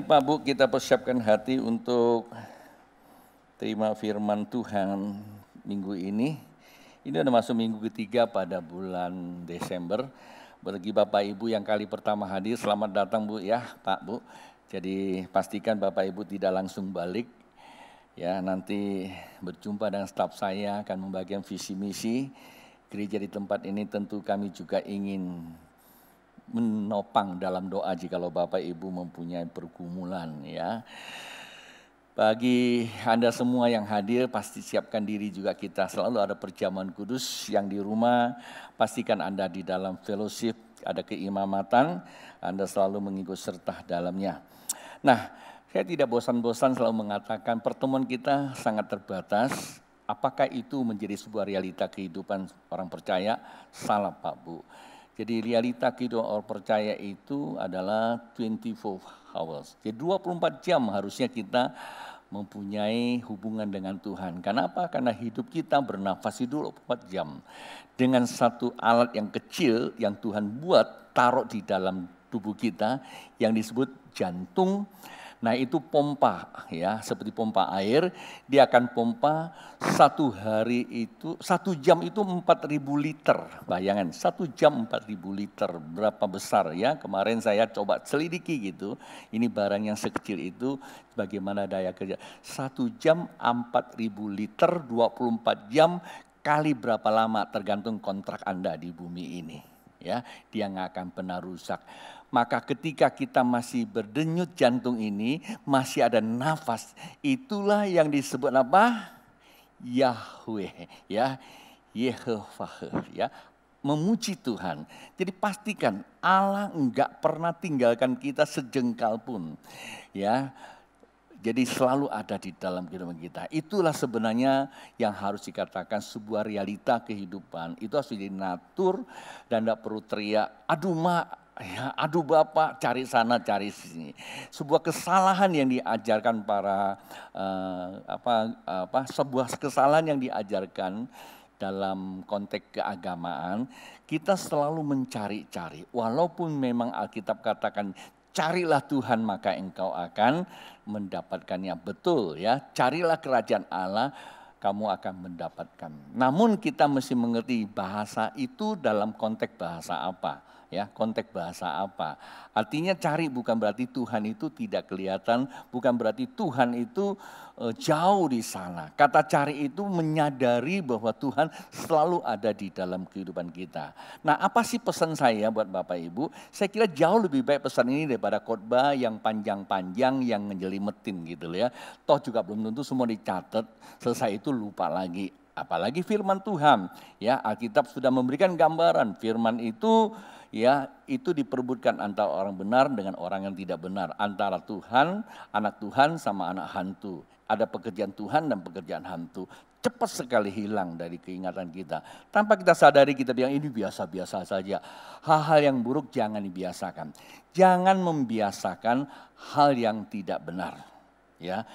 Pak Bu, kita persiapkan hati untuk terima firman Tuhan minggu ini. Ini udah masuk minggu ketiga pada bulan Desember. Bagi Bapak Ibu yang kali pertama hadir, selamat datang Bu ya Pak Bu. Jadi pastikan Bapak Ibu tidak langsung balik. Ya, nanti berjumpa dengan staf saya akan membagikan visi misi. Gereja di tempat ini tentu kami juga ingin menopang dalam doa jikalau Bapak Ibu mempunyai pergumulan ya. Bagi Anda semua yang hadir, pasti siapkan diri juga, kita selalu ada perjamuan kudus. Yang di rumah, pastikan Anda di dalam fellowship, ada keimamatan, Anda selalu mengikut serta dalamnya. Nah, saya tidak bosan-bosan selalu mengatakan pertemuan kita sangat terbatas. Apakah itu menjadi sebuah realita kehidupan orang percaya? Salah Pak Bu. Jadi realita kehidupan orang percaya itu adalah 24 hours. Jadi 24 jam harusnya kita mempunyai hubungan dengan Tuhan. Kenapa? Karena hidup kita bernafas itu 24 jam. Dengan satu alat yang kecil yang Tuhan buat, taruh di dalam tubuh kita yang disebut jantung. Nah itu pompa ya, seperti pompa air, dia akan pompa satu hari itu, 1 jam itu 4.000 liter, bayangan 1 jam 4.000 liter, berapa besar ya, kemarin saya coba selidiki gitu, ini barang yang sekecil itu bagaimana daya kerja, 1 jam 4.000 liter, 24 jam kali berapa lama tergantung kontrak Anda di bumi ini. Ya, dia nggak akan pernah rusak. Maka ketika kita masih berdenyut jantung ini, masih ada nafas, itulah yang disebut apa? Yahweh, ya, Yehovah, ya, memuji Tuhan. Jadi pastikan Allah enggak pernah tinggalkan kita sejengkal pun, ya. Jadi selalu ada di dalam kehidupan kita. Itulah sebenarnya yang harus dikatakan sebuah realita kehidupan. Itu harus jadi natur dan tidak perlu teriak, aduh mak, ya, aduh bapak, cari sana cari sini. Sebuah kesalahan yang diajarkan para sebuah kesalahan yang diajarkan dalam konteks keagamaan, kita selalu mencari-cari. Walaupun memang Alkitab katakan carilah Tuhan maka engkau akan mendapatkannya. Betul ya, carilah kerajaan Allah kamu akan mendapatkan. Namun kita mesti mengerti bahasa itu dalam konteks bahasa apa. Ya, konteks bahasa apa. Artinya cari bukan berarti Tuhan itu tidak kelihatan, bukan berarti Tuhan itu jauh di sana. Kata cari itu menyadari bahwa Tuhan selalu ada di dalam kehidupan kita. Nah, apa sih pesan saya buat Bapak Ibu? Saya kira jauh lebih baik pesan ini daripada khotbah yang panjang-panjang yang ngejelimetin gitu ya. Toh juga belum tentu semua dicatat, selesai itu lupa lagi. Apalagi firman Tuhan. Ya, Alkitab sudah memberikan gambaran firman itu. Ya, itu diperebutkan antara orang benar dengan orang yang tidak benar. Antara Tuhan, anak Tuhan sama anak hantu. Ada pekerjaan Tuhan dan pekerjaan hantu. Cepat sekali hilang dari keingatan kita. Tanpa kita sadari kita bilang ini biasa-biasa saja. Hal-hal yang buruk jangan dibiasakan. Jangan membiasakan hal yang tidak benar. Ya,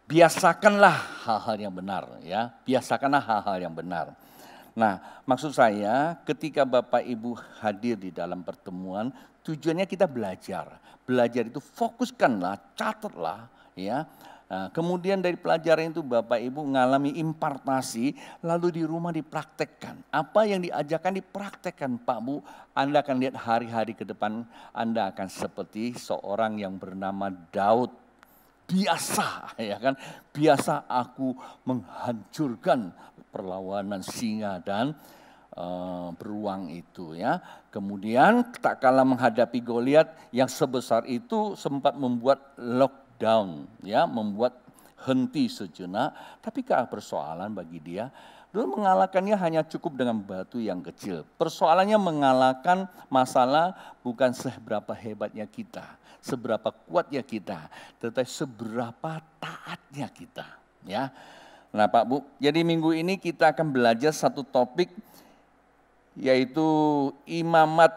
biasakanlah hal-hal yang benar. Ya, biasakanlah hal-hal yang benar. Nah, maksud saya ketika Bapak Ibu hadir di dalam pertemuan, tujuannya kita belajar. Belajar itu fokuskanlah, catatlah ya. Nah, kemudian dari pelajaran itu Bapak Ibu mengalami impartasi, lalu di rumah dipraktekkan. Apa yang diajarkan dipraktekkan Pak Bu. Anda akan lihat hari-hari ke depan Anda akan seperti seorang yang bernama Daud. Biasa ya kan, biasa aku menghancurkan perlawanan singa dan beruang itu ya. Kemudian tak kalah menghadapi Goliat yang sebesar itu sempat membuat lockdown ya, membuat henti sejenak. Tapi persoalan bagi dia dulu mengalahkannya hanya cukup dengan batu yang kecil. Persoalannya mengalahkan masalah bukan seberapa hebatnya kita, seberapa kuatnya kita, tetapi seberapa taatnya kita ya. Nah Pak Bu, jadi minggu ini kita akan belajar satu topik yaitu imamat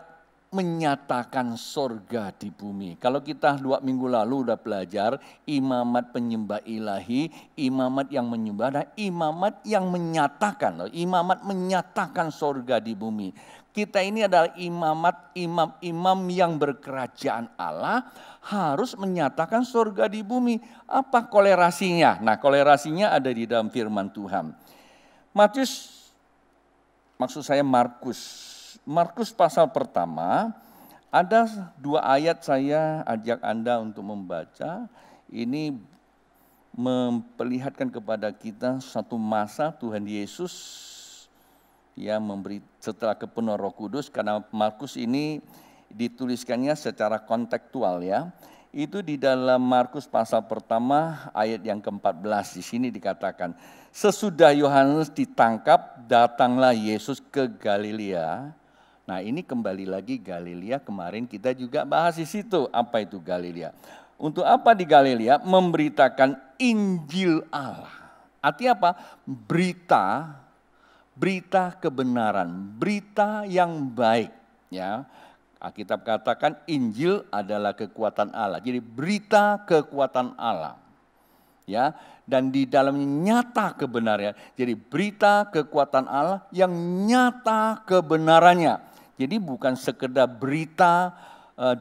menyatakan sorga di bumi. Kalau kita 2 minggu lalu udah belajar imamat penyembah ilahi, imamat yang menyembah, dan imamat yang menyatakan, imamat menyatakan sorga di bumi. kita ini adalah imam-imam yang berkerajaan Allah, harus menyatakan surga di bumi. Apa kolerasinya? Nah, kolerasinya ada di dalam firman Tuhan. Markus pasal pertama, ada 2 ayat saya ajak Anda untuk membaca. Ini memperlihatkan kepada kita satu masa Tuhan Yesus yang memberi setelah kepenuhan Roh Kudus, karena Markus ini dituliskannya secara kontekstual ya. Itu di dalam Markus pasal pertama ayat yang ke-14, di sini dikatakan, sesudah Yohanes ditangkap, datanglah Yesus ke Galilea. Nah, ini kembali lagi Galilea, kemarin kita juga bahas di situ. Apa itu Galilea? Untuk apa di Galilea? Memberitakan Injil Allah. Artinya apa? Berita kebenaran, berita yang baik, ya. Alkitab katakan Injil adalah kekuatan Allah. Jadi berita kekuatan Allah. Ya, dan di dalamnya nyata kebenarannya. Jadi berita kekuatan Allah yang nyata kebenarannya. Jadi bukan sekedar berita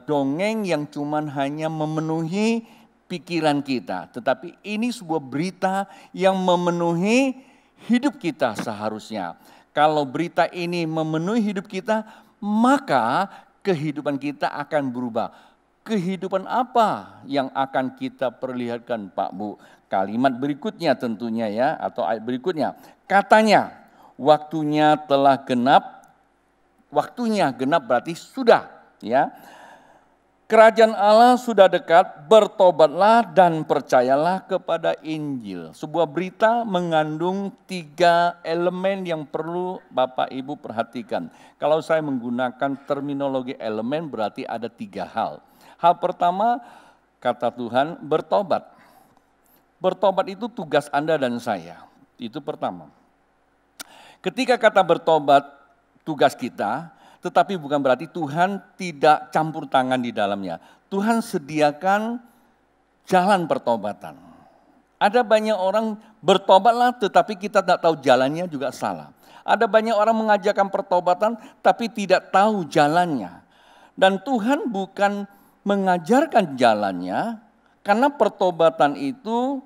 dongeng yang cuman hanya memenuhi pikiran kita, tetapi ini sebuah berita yang memenuhi hidup kita seharusnya. Kalau berita ini memenuhi hidup kita, maka kehidupan kita akan berubah. Kehidupan apa yang akan kita perlihatkan, Pak Bu? Kalimat berikutnya tentunya ya, atau ayat berikutnya. Katanya, waktunya telah genap. Waktunya genap berarti sudah, ya. Kerajaan Allah sudah dekat, bertobatlah dan percayalah kepada Injil. Sebuah berita mengandung 3 elemen yang perlu Bapak Ibu perhatikan. Kalau saya menggunakan terminologi elemen berarti ada 3 hal. Hal pertama, kata Tuhan, bertobat. Bertobat itu tugas Anda dan saya. Itu pertama. Ketika kata bertobat, tugas kita, tetapi bukan berarti Tuhan tidak campur tangan di dalamnya. Tuhan sediakan jalan pertobatan. Ada banyak orang bertobatlah tetapi kita tidak tahu jalannya juga salah. Ada banyak orang mengajarkan pertobatan tapi tidak tahu jalannya. Dan Tuhan bukan mengajarkan jalannya, karena pertobatan itu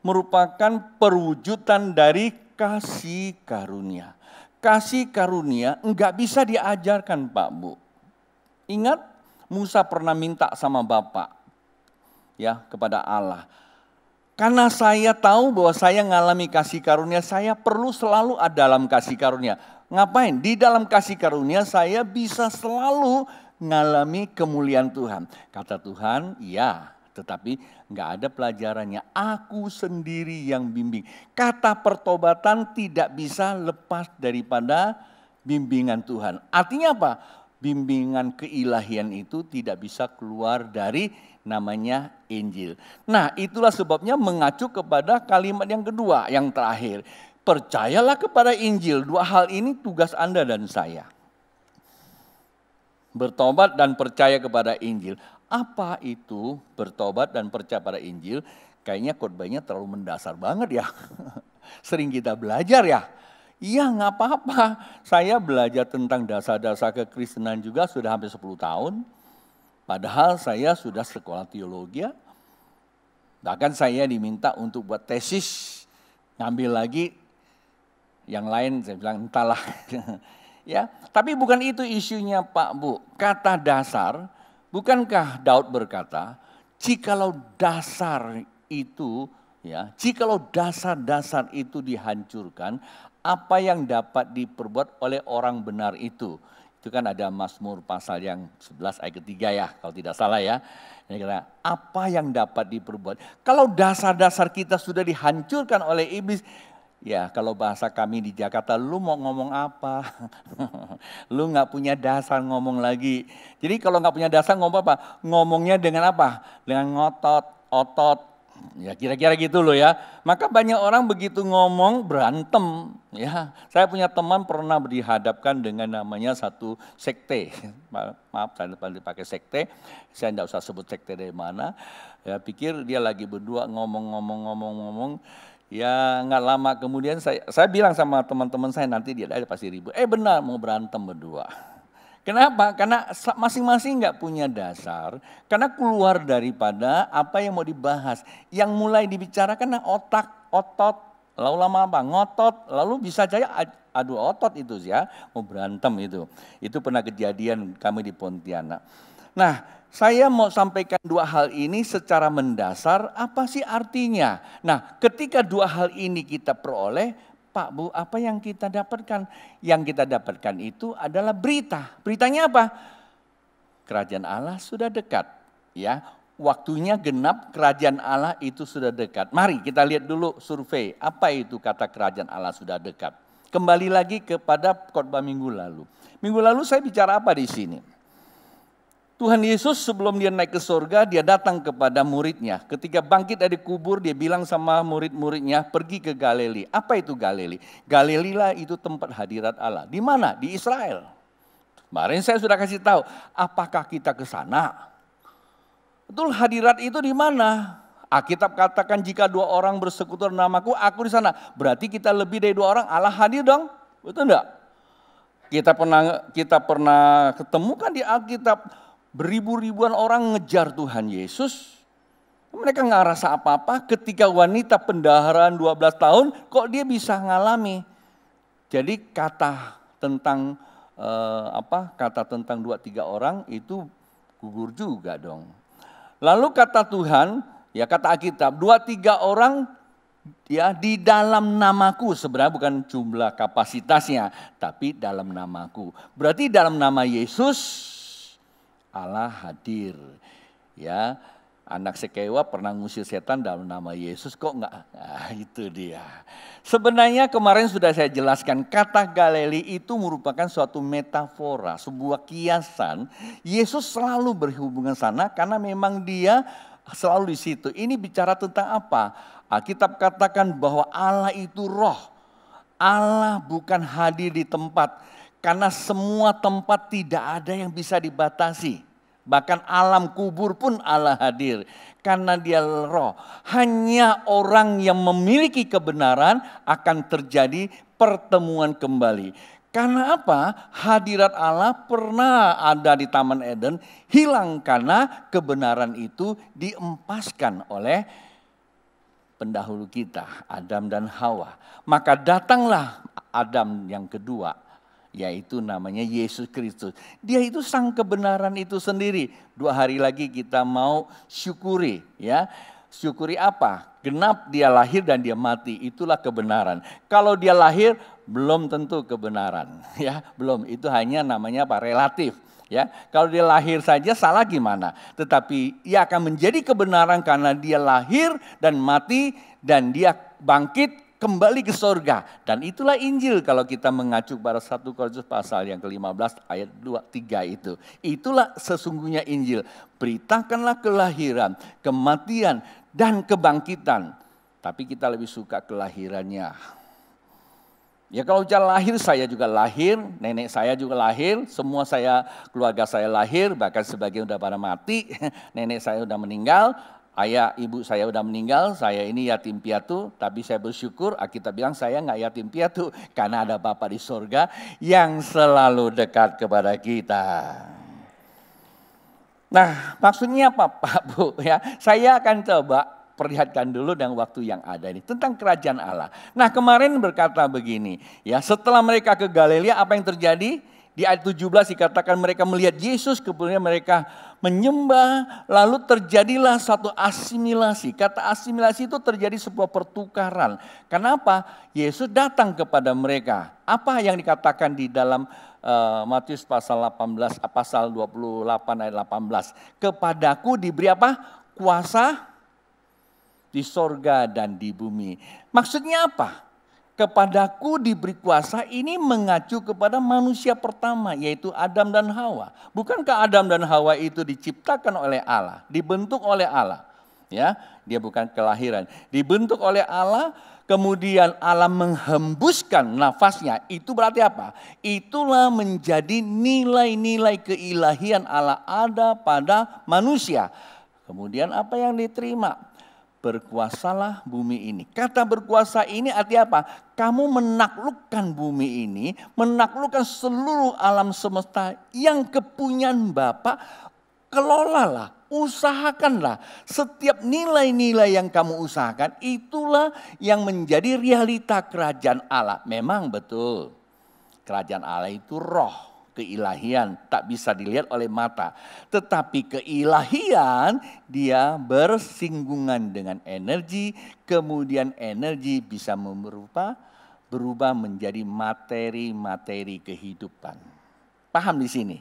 merupakan perwujudan dari kasih karunia. Kasih karunia enggak bisa diajarkan, Pak Bu. Ingat Musa pernah minta sama Bapak ya kepada Allah. Karena saya tahu bahwa saya mengalami kasih karunia, saya perlu selalu ada dalam kasih karunia. Ngapain? Di dalam kasih karunia saya bisa selalu mengalami kemuliaan Tuhan. Kata Tuhan, ya, tetapi enggak ada pelajarannya. Aku sendiri yang bimbing. Kata pertobatan tidak bisa lepas daripada bimbingan Tuhan. Artinya apa? Bimbingan keilahian itu tidak bisa keluar dari namanya Injil. Nah, itulah sebabnya mengacu kepada kalimat yang kedua, yang terakhir. Percayalah kepada Injil. 2 hal ini tugas Anda dan saya. Bertobat dan percaya kepada Injil. Apa itu bertobat dan percaya pada Injil? Kayaknya khotbahnya terlalu mendasar banget ya. Sering kita belajar ya. Iya nggak apa-apa. Saya belajar tentang dasar-dasar kekristenan juga sudah hampir 10 tahun. Padahal saya sudah sekolah teologi. Bahkan saya diminta untuk buat tesis. Ngambil lagi yang lain, saya bilang entahlah. Ya, tapi bukan itu isunya Pak Bu. Kata dasar, bukankah Daud berkata, jikalau dasar itu, ya, jikalau dasar-dasar itu dihancurkan, apa yang dapat diperbuat oleh orang benar itu? Itu kan ada Mazmur pasal yang 11 ayat ketiga ya, kalau tidak salah ya. Apa yang dapat diperbuat? Kalau dasar-dasar kita sudah dihancurkan oleh iblis, ya kalau bahasa kami di Jakarta, lu mau ngomong apa? Lu gak punya dasar ngomong lagi. Jadi kalau gak punya dasar ngomong apa? Ngomongnya dengan apa? Dengan ngotot, otot. Ya kira-kira gitu loh ya. Maka banyak orang begitu ngomong berantem. Ya, saya punya teman pernah dihadapkan dengan namanya satu sekte. Maaf saya pakai sekte. Saya tidak usah sebut sekte dari mana. Ya pikir dia lagi berdua ngomong. Ya nggak lama kemudian saya bilang sama teman-teman saya, nanti dia ada pasti ribut. Benar mau berantem berdua. Kenapa? Karena masing-masing nggak punya dasar. Karena keluar daripada apa yang mau dibahas. Yang mulai dibicarakan otak, otot, lalu lama apa? Ngotot, lalu bisa saja adu otot itu ya, mau berantem itu. Itu pernah kejadian kami di Pontianak. Nah, saya mau sampaikan dua hal ini secara mendasar, apa sih artinya? Nah, ketika dua hal ini kita peroleh, Pak Bu, apa yang kita dapatkan? Yang kita dapatkan itu adalah berita. Beritanya apa? Kerajaan Allah sudah dekat. Ya, waktunya genap, kerajaan Allah itu sudah dekat. Mari kita lihat dulu survei. Apa itu kata kerajaan Allah sudah dekat? Kembali lagi kepada khotbah minggu lalu. Minggu lalu saya bicara apa di sini? Tuhan Yesus sebelum dia naik ke surga, dia datang kepada muridnya. Ketika bangkit dari kubur, dia bilang sama murid-muridnya, pergi ke Galili. Apa itu Galili? Galili lah itu tempat hadirat Allah. Di mana? Di Israel. Kemarin saya sudah kasih tahu, apakah kita ke sana? Betul, hadirat itu di mana? Alkitab katakan jika dua orang bersekutu namaku, aku di sana. Berarti kita lebih dari dua orang, Allah hadir dong. Betul enggak? Kita pernah ketemu kan di Alkitab, beribu-ribuan orang ngejar Tuhan Yesus. Mereka nggak rasa apa-apa. Ketika wanita pendaharan 12 tahun, kok dia bisa ngalami. Jadi kata tentang kata tentang 2-3 orang itu gugur juga dong. Lalu kata Tuhan, ya kata Alkitab, 2-3 orang ya di dalam namaku, sebenarnya bukan jumlah kapasitasnya, tapi dalam namaku. Berarti dalam nama Yesus Allah hadir. Ya, anak sekewa pernah ngusir setan dalam nama Yesus, kok enggak? Nah, itu dia. Sebenarnya kemarin sudah saya jelaskan, kata Galili itu merupakan suatu metafora, sebuah kiasan. Yesus selalu berhubungan sana karena memang dia selalu di situ. Ini bicara tentang apa? Alkitab katakan bahwa Allah itu roh. Allah bukan hadir di tempat. Karena semua tempat tidak ada yang bisa dibatasi. Bahkan alam kubur pun Allah hadir. Karena dia roh. Hanya orang yang memiliki kebenaran akan terjadi pertemuan kembali. Karena apa? Hadirat Allah pernah ada di Taman Eden. Hilang karena kebenaran itu diempaskan oleh pendahulu kita, Adam dan Hawa. Maka datanglah Adam yang kedua, yaitu namanya Yesus Kristus. Dia itu sang kebenaran itu sendiri. 2 hari lagi kita mau syukuri, ya. Syukuri apa? Genap dia lahir dan dia mati, itulah kebenaran. Kalau dia lahir belum tentu kebenaran, ya. Belum, itu hanya namanya apa? Relatif. Ya, kalau dia lahir saja salah gimana? Tetapi ia akan menjadi kebenaran karena dia lahir dan mati dan dia bangkit kembali ke surga. Dan itulah Injil kalau kita mengacu pada 1 Korintus pasal yang ke-15 ayat 2-3 itu. Itulah sesungguhnya Injil. Beritakanlah kelahiran, kematian dan kebangkitan. Tapi kita lebih suka kelahirannya. Ya kalau bicara lahir, saya juga lahir, nenek saya juga lahir, semua keluarga saya lahir, bahkan sebagian udah pada mati, nenek saya udah meninggal, ayah ibu saya udah meninggal, saya ini yatim piatu, tapi saya bersyukur, Alkitab bilang saya nggak yatim piatu, karena ada Bapa di surga yang selalu dekat kepada kita. Nah maksudnya apa Pak Bu? Ya, saya akan coba perlihatkan dulu dengan waktu yang ada ini tentang kerajaan Allah. Nah kemarin berkata begini, ya setelah mereka ke Galilea apa yang terjadi? Di ayat 17 dikatakan mereka melihat Yesus, kemudian mereka menyembah, lalu terjadilah satu asimilasi. Kata asimilasi itu terjadi sebuah pertukaran. Kenapa? Yesus datang kepada mereka. Apa yang dikatakan di dalam Matius pasal 28 ayat 18. Kepadaku diberi apa? Kuasa di sorga dan di bumi. Maksudnya apa? Kepadaku diberi kuasa ini mengacu kepada manusia pertama yaitu Adam dan Hawa. Bukankah Adam dan Hawa itu diciptakan oleh Allah, dibentuk oleh Allah? Ya, dia bukan kelahiran. Dibentuk oleh Allah, kemudian Allah menghembuskan nafasnya. Itu berarti apa? Itulah menjadi nilai-nilai keilahian Allah ada pada manusia. Kemudian apa yang diterima? berkuasalah bumi ini. Kata berkuasa ini artinya apa? Kamu menaklukkan bumi ini, menaklukkan seluruh alam semesta yang kepunyaan Bapa, kelolalah, usahakanlah. Setiap nilai-nilai yang kamu usahakan, itulah yang menjadi realita kerajaan Allah. Memang betul, kerajaan Allah itu roh. Keilahian tak bisa dilihat oleh mata. Tetapi keilahian dia bersinggungan dengan energi. Kemudian energi bisa berubah menjadi materi-materi kehidupan. Paham di sini?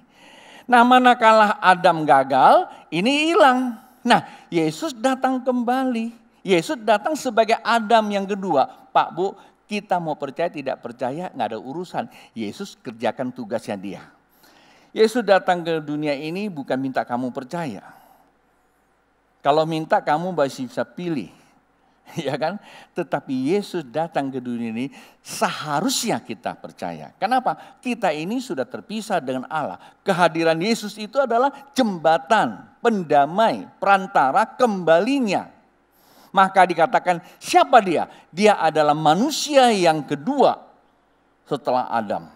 Nah, manakala Adam gagal, ini hilang. Nah, Yesus datang kembali. Yesus datang sebagai Adam yang kedua. Pak, Bu, kita mau percaya tidak percaya nggak ada urusan. Yesus kerjakan tugasnya dia. Yesus datang ke dunia ini bukan minta kamu percaya. Kalau minta kamu masih bisa pilih. Ya kan? Tetapi Yesus datang ke dunia ini seharusnya kita percaya. Kenapa? Kita ini sudah terpisah dengan Allah. Kehadiran Yesus itu adalah jembatan, pendamai, perantara kembalinya. Maka dikatakan siapa dia? Dia adalah manusia yang kedua setelah Adam.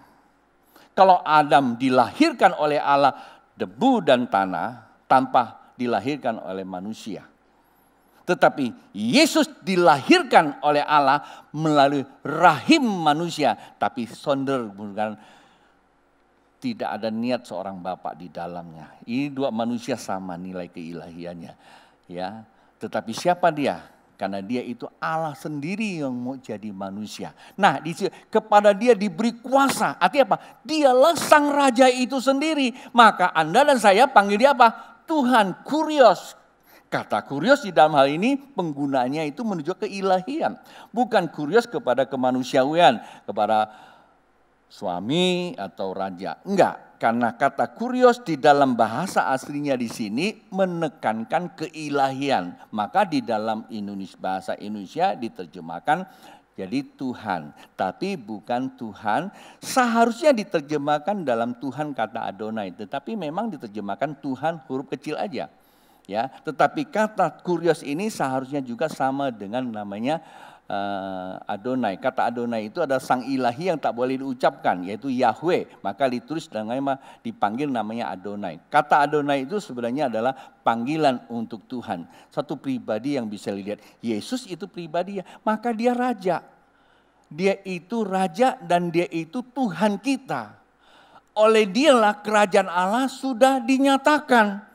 Kalau Adam dilahirkan oleh Allah debu dan tanah tanpa dilahirkan oleh manusia. Tetapi Yesus dilahirkan oleh Allah melalui rahim manusia. Tapi sonder bukan, tidak ada niat seorang bapak di dalamnya. Ini dua manusia sama nilai keilahiannya. Ya. Tetapi siapa dia? Karena dia itu Allah sendiri yang mau jadi manusia. Nah, kepada dia diberi kuasa. Artinya apa? Dialah sang raja itu sendiri. Maka Anda dan saya panggil dia apa? Tuhan, Kurios. Kata kurios di dalam hal ini penggunaannya itu menuju ke ilahian. Bukan kurios kepada kemanusiaan, kepada suami atau raja. Enggak. Karena kata kurios di dalam bahasa aslinya di sini menekankan keilahian. Maka di dalam bahasa Indonesia diterjemahkan jadi Tuhan. Tapi bukan Tuhan, seharusnya diterjemahkan dalam Tuhan kata Adonai. Tetapi memang diterjemahkan Tuhan huruf kecil aja. Ya, tetapi kata kurios ini seharusnya juga sama dengan namanya Adonai. Kata Adonai itu adalah sang ilahi yang tak boleh diucapkan, yaitu Yahweh. Maka ditulis dipanggil namanya Adonai. Kata Adonai itu sebenarnya adalah panggilan untuk Tuhan. Satu pribadi yang bisa dilihat. Yesus itu pribadi, maka dia raja. Dia itu raja dan dia itu Tuhan kita. Oleh dialah kerajaan Allah sudah dinyatakan.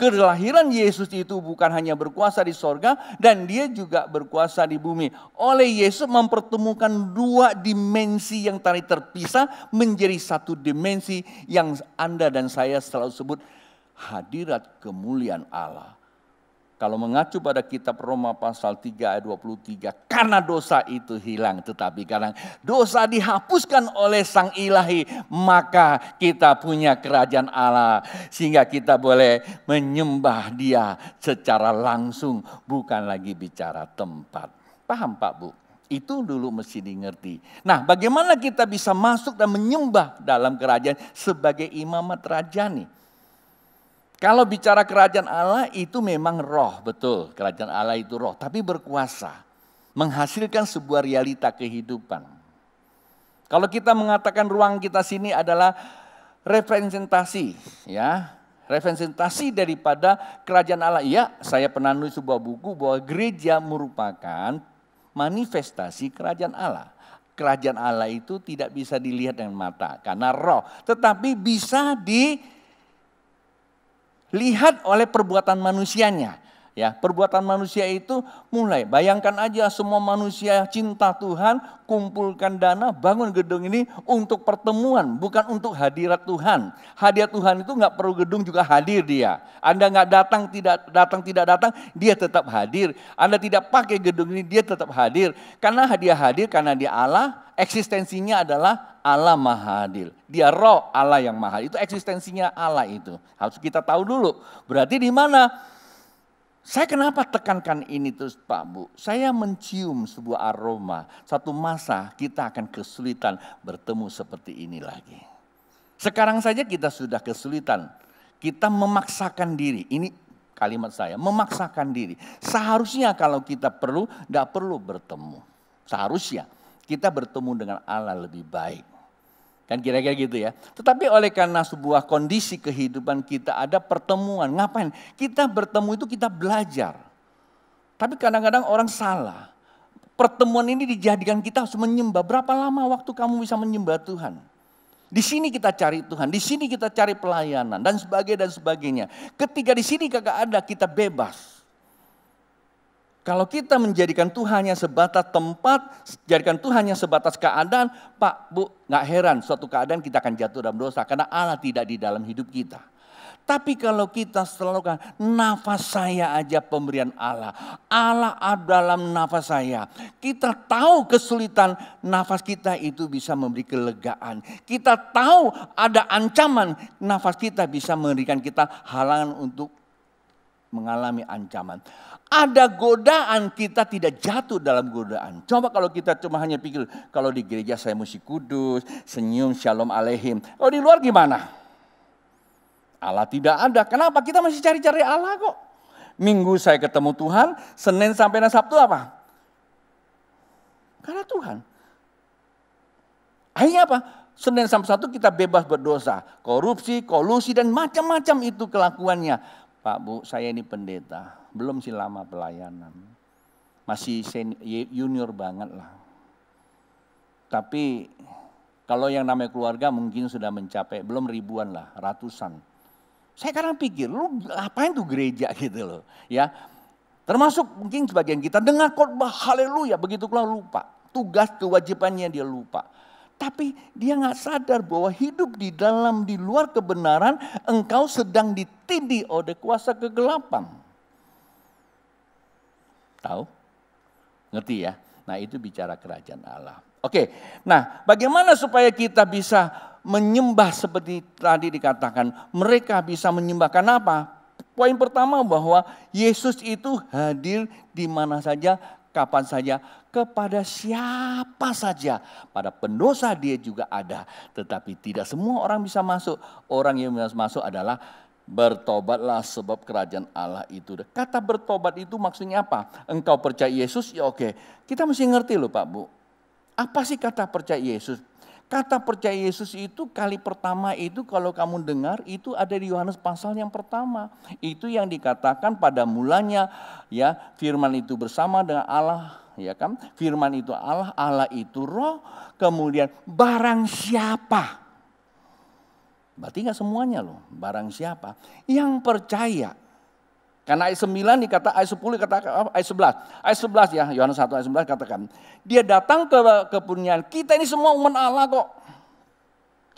Kelahiran Yesus itu bukan hanya berkuasa di sorga dan dia juga berkuasa di bumi. Oleh Yesus mempertemukan dua dimensi yang tadi terpisah menjadi satu dimensi yang Anda dan saya selalu sebut hadirat kemuliaan Allah. Kalau mengacu pada kitab Roma pasal 3 ayat 23, karena dosa itu hilang, tetapi karena dosa dihapuskan oleh Sang Ilahi, maka kita punya kerajaan Allah. Sehingga kita boleh menyembah Dia secara langsung, bukan lagi bicara tempat. Paham Pak Bu? Itu dulu mesti dimengerti. Nah, bagaimana kita bisa masuk dan menyembah dalam kerajaan sebagai imamat rajani? Kalau bicara kerajaan Allah itu memang roh, betul. Kerajaan Allah itu roh, tapi berkuasa. Menghasilkan sebuah realita kehidupan. Kalau kita mengatakan ruang kita sini adalah representasi, ya. Representasi daripada kerajaan Allah. Ya, saya pernah nulis sebuah buku bahwa gereja merupakan manifestasi kerajaan Allah. Kerajaan Allah itu tidak bisa dilihat dengan mata karena roh, tetapi bisa dilihat oleh perbuatan manusianya. Ya, perbuatan manusia itu mulai, bayangkan aja semua manusia cinta Tuhan, kumpulkan dana, bangun gedung ini untuk pertemuan, bukan untuk hadirat Tuhan. Hadirat Tuhan itu nggak perlu gedung juga hadir dia. Anda nggak tidak datang, dia tetap hadir. Anda tidak pakai gedung ini, dia tetap hadir. Karena dia hadir, karena dia Allah, eksistensinya adalah Allah Maha Hadir. Dia roh Allah yang Maha. Itu eksistensinya Allah itu. Harus kita tahu dulu. Berarti di mana? Saya kenapa tekankan ini terus Pak Bu? Saya mencium sebuah aroma. Satu masa kita akan kesulitan bertemu seperti ini lagi. Sekarang saja kita sudah kesulitan. Kita memaksakan diri. Ini kalimat saya, memaksakan diri. Seharusnya kalau kita perlu, tidak perlu bertemu. Seharusnya kita bertemu dengan Allah lebih baik. Kan kira-kira gitu ya. Tetapi oleh karena sebuah kondisi kehidupan kita ada pertemuan. Ngapain? Kita bertemu itu kita belajar. Tapi kadang-kadang orang salah. Pertemuan ini dijadikan kita harus menyembah. Berapa lama waktu kamu bisa menyembah Tuhan? Di sini kita cari Tuhan, di sini kita cari pelayanan dan sebagainya. Ketika di sini kagak ada, kita bebas. Kalau kita menjadikan Tuhannya sebatas tempat, jadikan Tuhannya sebatas keadaan, Pak, Bu, gak heran suatu keadaan kita akan jatuh dalam dosa karena Allah tidak di dalam hidup kita. Tapi kalau kita selalu nafas saya aja pemberian Allah. Allah dalam nafas saya. Kita tahu kesulitan nafas kita itu bisa memberi kelegaan. Kita tahu ada ancaman nafas kita bisa memberikan kita halangan untuk mengalami ancaman. Ada godaan kita tidak jatuh dalam godaan. Coba kalau kita cuma hanya pikir kalau di gereja saya mesti kudus, senyum, shalom aleihim. Kalau di luar gimana? Allah tidak ada. Kenapa? Kita masih cari-cari Allah kok. Minggu saya ketemu Tuhan, Senin sampai Sabtu apa? Karena Tuhan. Akhirnya apa? Senin sampai Sabtu kita bebas berdosa. Korupsi, kolusi dan macam-macam itu kelakuannya. Pak, Bu, saya ini pendeta. Belum sih lama pelayanan. Masih junior banget lah. Tapi kalau yang namanya keluarga mungkin sudah mencapai, belum ribuan lah, ratusan. Saya kadang pikir, lu apain tuh gereja gitu loh. Ya, termasuk mungkin sebagian kita dengar khotbah haleluya, begitu keluar lupa. Tugas kewajibannya dia lupa. Tapi dia gak sadar bahwa hidup di luar kebenaran, engkau sedang ditindih oleh kuasa kegelapan. Tahu? Ngerti ya? Nah itu bicara kerajaan Allah. Oke, nah bagaimana supaya kita bisa menyembah seperti tadi dikatakan. Mereka bisa menyembah, kenapa? Poin pertama bahwa Yesus itu hadir di mana saja, kapan saja, kepada siapa saja. Pada pendosa dia juga ada. Tetapi tidak semua orang bisa masuk. Orang yang bisa masuk adalah bertobatlah sebab kerajaan Allah itu. Kata bertobat itu maksudnya apa? Engkau percaya Yesus, ya oke. Kita mesti ngerti loh Pak Bu. Apa sih kata percaya Yesus? Kata percaya Yesus itu kali pertama itu kalau kamu dengar itu ada di Yohanes pasal yang pertama. Itu yang dikatakan pada mulanya ya firman itu bersama dengan Allah. Ya kan? Firman itu Allah, Allah itu roh. Kemudian barang siapa? Berarti gak semuanya loh. Barang siapa? Yang percaya. Karena ayat 9 dikata, ayat 10 dikatakan, ayat 11. Ayat 11 ya, Yohanes 1 ayat 11 katakan. Dia datang ke kepunyaan, kita ini semua umat Allah kok.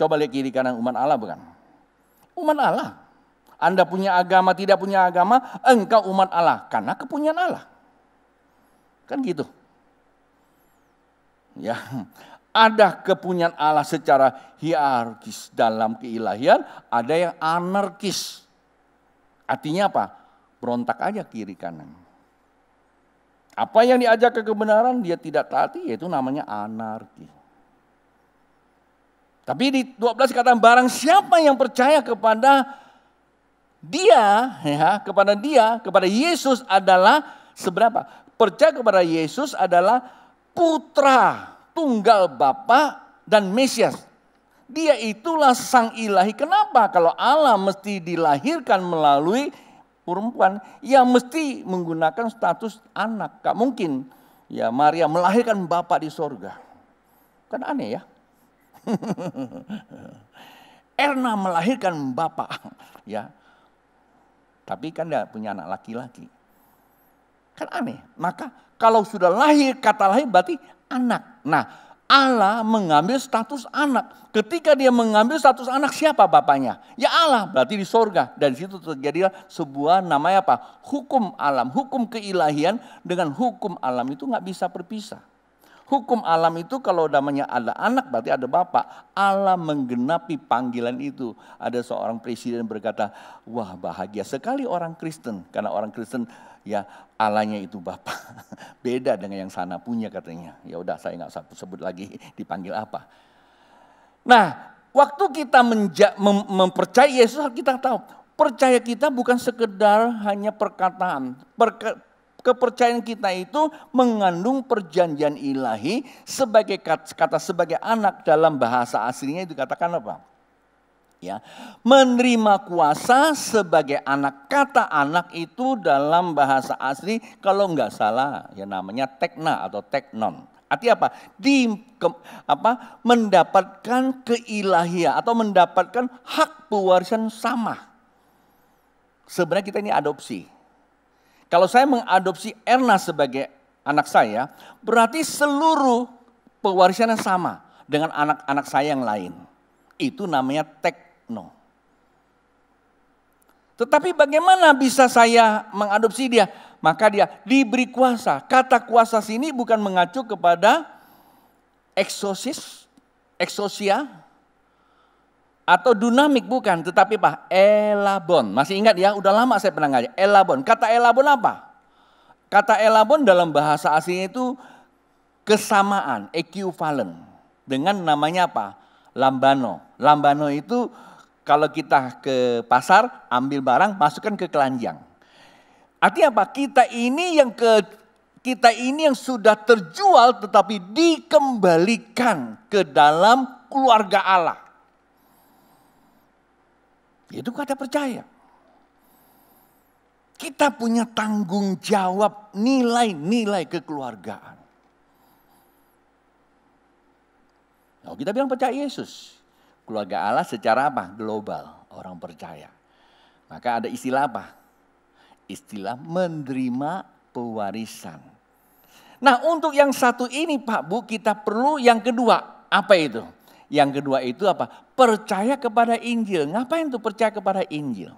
Coba lihat kiri kanan, umat Allah bukan? Umat Allah. Anda punya agama, tidak punya agama, engkau umat Allah. Karena kepunyaan Allah. Kan gitu. Ya, ada kepunyaan Allah secara hierarkis dalam keilahian, ada yang anarkis. Artinya apa? Berontak aja kiri kanan. Apa yang diajak ke kebenaran dia tidak taati, yaitu namanya anarki. Tapi di 12 katakan barang siapa yang percaya kepada dia, ya, kepada Yesus adalah seberapa? Percaya kepada Yesus adalah putra tunggal Bapa dan Mesias. Dia itulah sang ilahi. Kenapa? Kalau Allah mesti dilahirkan melalui perempuan, yang mesti menggunakan status anak. Gak mungkin ya Maria melahirkan Bapa di sorga. Kan aneh ya. Erna melahirkan Bapa. Ya. Tapi kan dia punya anak laki-laki. Kan aneh. Maka kalau sudah lahir, kata lahir berarti anak. Nah, Allah mengambil status anak. Ketika dia mengambil status anak, siapa bapaknya? Ya Allah, berarti di sorga. Dan di situ terjadilah sebuah namanya apa? Hukum alam, hukum keilahian dengan hukum alam itu gak bisa berpisah. Hukum alam itu kalau namanya ada anak berarti ada bapak. Allah menggenapi panggilan itu. Ada seorang presiden berkata, wah bahagia sekali orang Kristen. Karena orang Kristen ya Allahnya itu Bapa. Beda dengan yang sana punya katanya. Ya udah saya nggak sebut lagi dipanggil apa. Nah, waktu kita mempercayai Yesus kita tahu percaya kita bukan sekedar hanya perkataan. Kepercayaan kita itu mengandung perjanjian ilahi sebagai kata sebagai anak dalam bahasa aslinya itu katakan apa? Ya, menerima kuasa sebagai anak. Kata anak itu dalam bahasa asli kalau enggak salah ya namanya tekna atau teknon. Artinya apa? Mendapatkan keilahian atau mendapatkan hak pewarisan sama. Sebenarnya kita ini adopsi. Kalau saya mengadopsi Erna sebagai anak saya, berarti seluruh pewarisannya sama dengan anak-anak saya yang lain. Itu namanya tekno. Tetapi bagaimana bisa saya mengadopsi dia? Maka dia diberi kuasa. Kata kuasa sini bukan mengacu kepada eksosia, atau dinamik bukan. Tetapi apa? Elabon. Masih ingat ya? Udah lama saya pernah ngajar. Elabon. Kata elabon apa? Kata elabon dalam bahasa aslinya itu kesamaan, equivalent. Dengan namanya apa? Lambano. Lambano itu kalau kita ke pasar, ambil barang, masukkan ke keranjang. Artinya apa? Kita ini yang sudah terjual tetapi dikembalikan ke dalam keluarga Allah. Itu kata percaya. Kita punya tanggung jawab nilai-nilai kekeluargaan. Nah, kita bilang percaya Yesus. Keluarga Allah secara apa? Global, orang percaya. Maka ada istilah apa? Istilah menerima pewarisan. Nah, untuk yang satu ini Pak Bu, kita perlu yang kedua. Apa itu? Yang kedua itu apa? Percaya kepada Injil. Ngapain tuh percaya kepada Injil?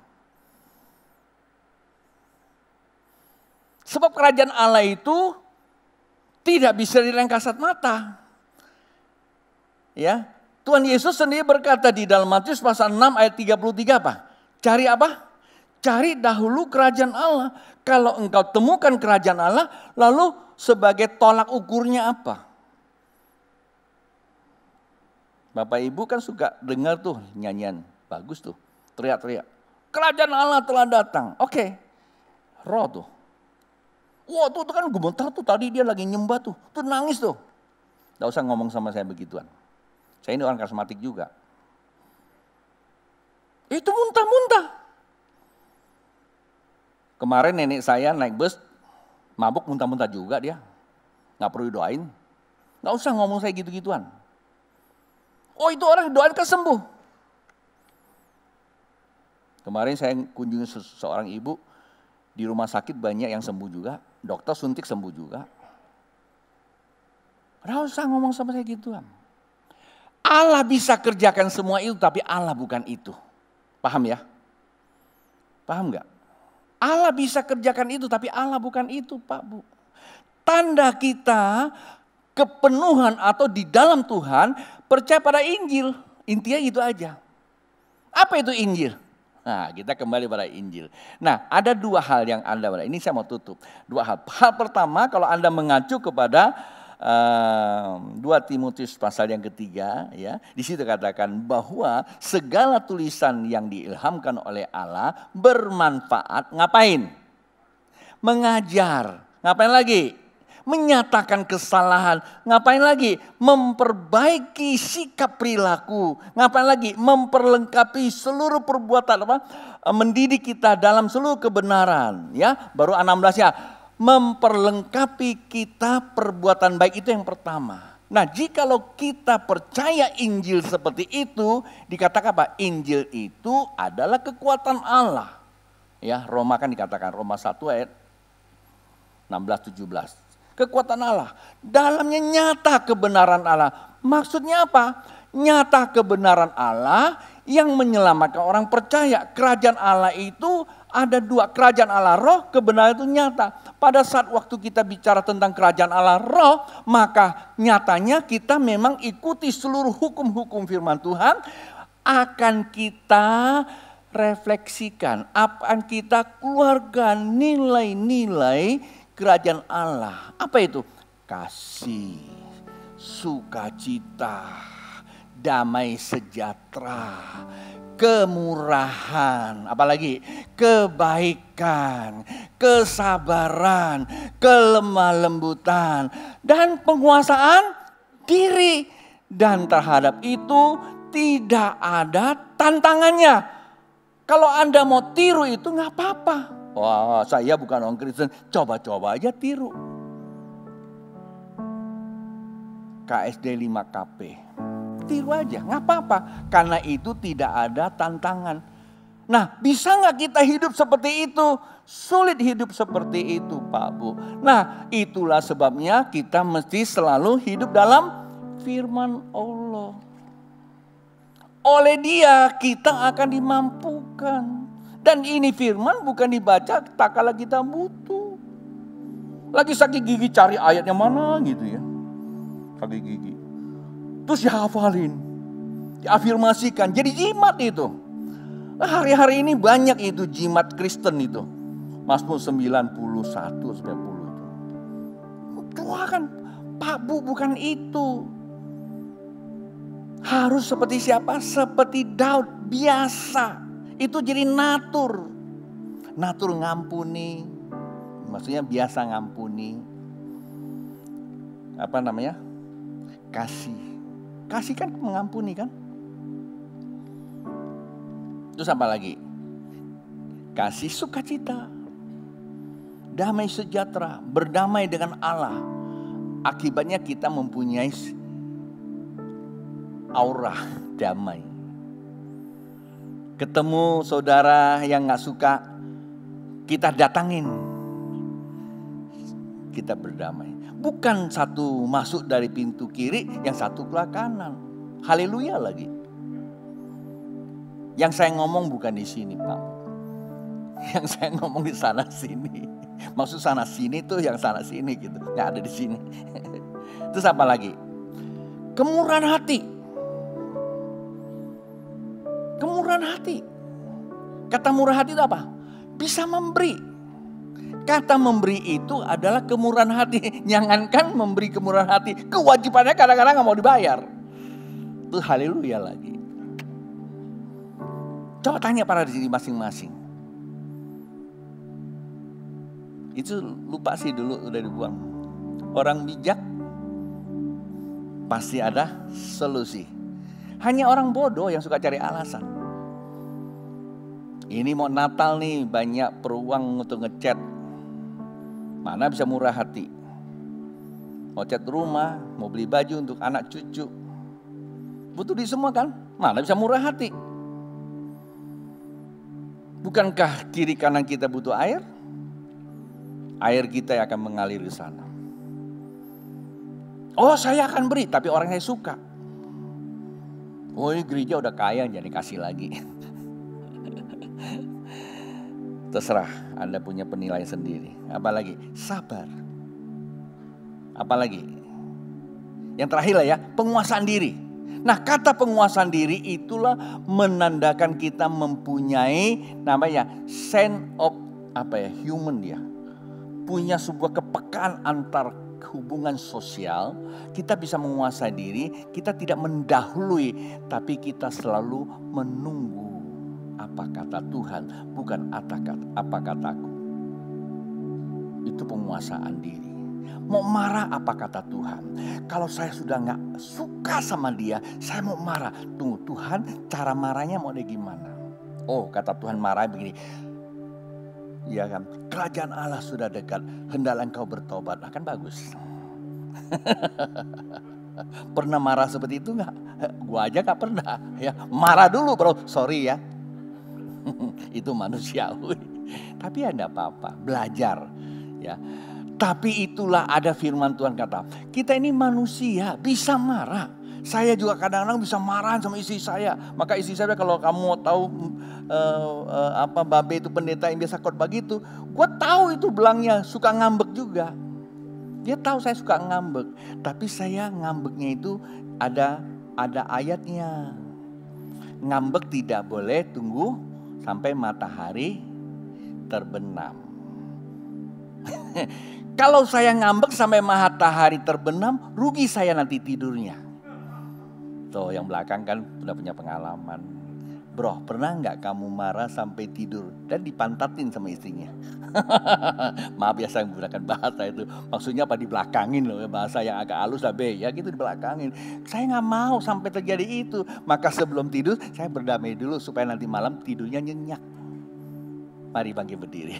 Sebab kerajaan Allah itu tidak bisa dilihat kasat mata. Ya, Tuhan Yesus sendiri berkata di dalam Matius pasal 6 ayat 33 apa? Cari apa? Cari dahulu kerajaan Allah. Kalau engkau temukan kerajaan Allah, lalu sebagai tolak ukurnya apa? Bapak Ibu kan suka dengar tuh nyanyian. Bagus tuh, teriak-teriak. Kerajaan Allah telah datang. Oke, roh tuh. Wah tuh kan gemetar tuh, tadi dia lagi nyembah tuh. Tuh nangis tuh. Gak usah ngomong sama saya begituan. Saya ini orang karismatik juga. Itu muntah-muntah. Kemarin nenek saya naik bus, mabuk muntah-muntah juga dia. Gak perlu doain. Gak usah ngomong saya gitu-gituan. Oh itu orang doain kan sembuh. Kemarin saya kunjungi seorang ibu, di rumah sakit banyak yang sembuh juga. Dokter suntik sembuh juga. Gak usah ngomong sama saya gituan. Allah bisa kerjakan semua itu, tapi Allah bukan itu. Paham ya? Paham gak? Allah bisa kerjakan itu, tapi Allah bukan itu Pak Bu. Tanda kita kepenuhan atau di dalam Tuhan, percaya pada Injil. Intinya itu aja. Apa itu Injil? Nah, kita kembali pada Injil. Nah, ada dua hal yang ini saya mau tutup. Dua hal. Hal pertama, kalau Anda mengacu kepada 2 Timotius pasal yang ketiga, ya, di situ katakan bahwa segala tulisan yang diilhamkan oleh Allah bermanfaat. Ngapain? Mengajar. Ngapain lagi? Menyatakan kesalahan. Ngapain lagi? Memperbaiki sikap perilaku. Ngapain lagi? Memperlengkapi seluruh perbuatan apa? Mendidik kita dalam seluruh kebenaran, ya. Baru 16 ya. Memperlengkapi kita perbuatan baik, itu yang pertama. Nah, jikalau kita percaya Injil seperti itu, dikatakan apa? Injil itu adalah kekuatan Allah. Ya, Roma kan dikatakan Roma 1 ayat 16-17. Kekuatan Allah. Dalamnya nyata kebenaran Allah. Maksudnya apa? Nyata kebenaran Allah yang menyelamatkan orang percaya. Kerajaan Allah itu ada dua. Kerajaan Allah roh, kebenaran itu nyata. Pada saat waktu kita bicara tentang kerajaan Allah roh, maka nyatanya kita memang ikuti seluruh hukum-hukum firman Tuhan. Akan kita refleksikan, akan kita keluarkan nilai-nilai kerajaan Allah. Apa itu? Kasih, sukacita, damai sejahtera, kemurahan, apalagi kebaikan, kesabaran, kelemah lembutan, dan penguasaan diri. Dan terhadap itu tidak ada tantangannya. Kalau Anda mau tiru itu nggak apa-apa. Wah, saya bukan orang Kristen, coba-coba aja tiru. KSD 5KP. Tiru aja, nggak apa-apa. Karena itu tidak ada tantangan. Nah, bisa nggak kita hidup seperti itu? Sulit hidup seperti itu, Pak Bu. Nah, itulah sebabnya kita mesti selalu hidup dalam firman Allah. Oleh Dia kita akan dimampukan. Dan ini firman bukan dibaca tak kala kita butuh. Lagi sakit gigi cari ayatnya mana gitu ya. Sakit gigi. Terus dihafalin. Diafirmasikan. Jadi jimat itu. Hari-hari ini banyak itu jimat Kristen itu. Mazmur 91, 90 itu. Tuhan, Pak Bu, bukan itu. Harus seperti siapa? Seperti Daud, biasa. Itu jadi natur. Natur ngampuni. Maksudnya biasa ngampuni. Apa namanya? Kasih. Kasih kan mengampuni kan? Terus apa lagi? Kasih sukacita. Damai sejahtera. Berdamai dengan Allah. Akibatnya kita mempunyai aura damai. Ketemu saudara yang gak suka, kita datangin. Kita berdamai. Bukan satu masuk dari pintu kiri, yang satu keluar kanan. Haleluya lagi. Yang saya ngomong bukan di sini, Pak. Yang saya ngomong di sana sini. Maksud sana sini tuh yang sana sini gitu. Gak ada di sini. Terus apa lagi? Kemurahan hati. Kemurahan hati. Kata murah hati itu apa? Bisa memberi. Kata memberi itu adalah kemurahan hati. Jangankan memberi kemurahan hati. Kewajibannya kadang-kadang gak mau dibayar. Itu haleluya lagi. Coba tanya para diri masing-masing. Itu lupa sih dulu udah dibuang. Orang bijak pasti ada solusi. Hanya orang bodoh yang suka cari alasan. Ini mau Natal nih, banyak peluang untuk ngechat. Mana bisa murah hati. Mau cat rumah, mau beli baju untuk anak cucu. Butuh di semua kan? Mana bisa murah hati. Bukankah kiri kanan kita butuh air? Air kita yang akan mengalir ke sana. Oh, saya akan beri, tapi orang saya suka. Oh, ini gereja udah kaya, jadi kasih lagi. Terserah, Anda punya penilaian sendiri. Apalagi sabar. Apalagi yang terakhir lah ya, penguasaan diri. Nah, kata penguasaan diri itulah menandakan kita mempunyai namanya sense of human dia. Punya sebuah kepekaan antar hubungan sosial, kita bisa menguasai diri, kita tidak mendahului, tapi kita selalu menunggu apa kata Tuhan, bukan apa kataku. Itu penguasaan diri. Mau marah apa kata Tuhan. Kalau saya sudah gak suka sama dia, saya mau marah. Tunggu, Tuhan cara marahnya mau dia gimana? Oh, kata Tuhan marah begini. Ya kan, kerajaan Allah sudah dekat, hendaklah engkau bertobat. Nah, kan bagus. Pernah marah seperti itu nggak? Gua aja nggak pernah. Ya, marah dulu bro, sorry ya. Itu manusiawi. Tapi ya enggak apa-apa, belajar. Ya. Tapi itulah ada firman Tuhan kata, kita ini manusia bisa marah. Saya juga kadang-kadang bisa marah sama istri saya. Maka istri saya kalau kamu mau tahu Babe itu pendeta yang biasa khotbah gitu, gue tahu itu belangnya suka ngambek juga. Dia tahu saya suka ngambek, tapi saya ngambeknya itu ada ayatnya. Ngambek tidak boleh tunggu sampai matahari terbenam. Kalau saya ngambek sampai matahari terbenam, rugi saya nanti tidurnya. Tuh yang belakang kan udah punya pengalaman. Bro, pernah nggak kamu marah sampai tidur dan dipantatin sama istrinya? Maaf ya saya menggunakan bahasa itu. Maksudnya apa, dibelakangin loh ya, bahasa yang agak halus lah be, ya gitu, dibelakangin. Saya nggak mau sampai terjadi itu. Maka sebelum tidur saya berdamai dulu supaya nanti malam tidurnya nyenyak. Mari bangkit berdiri.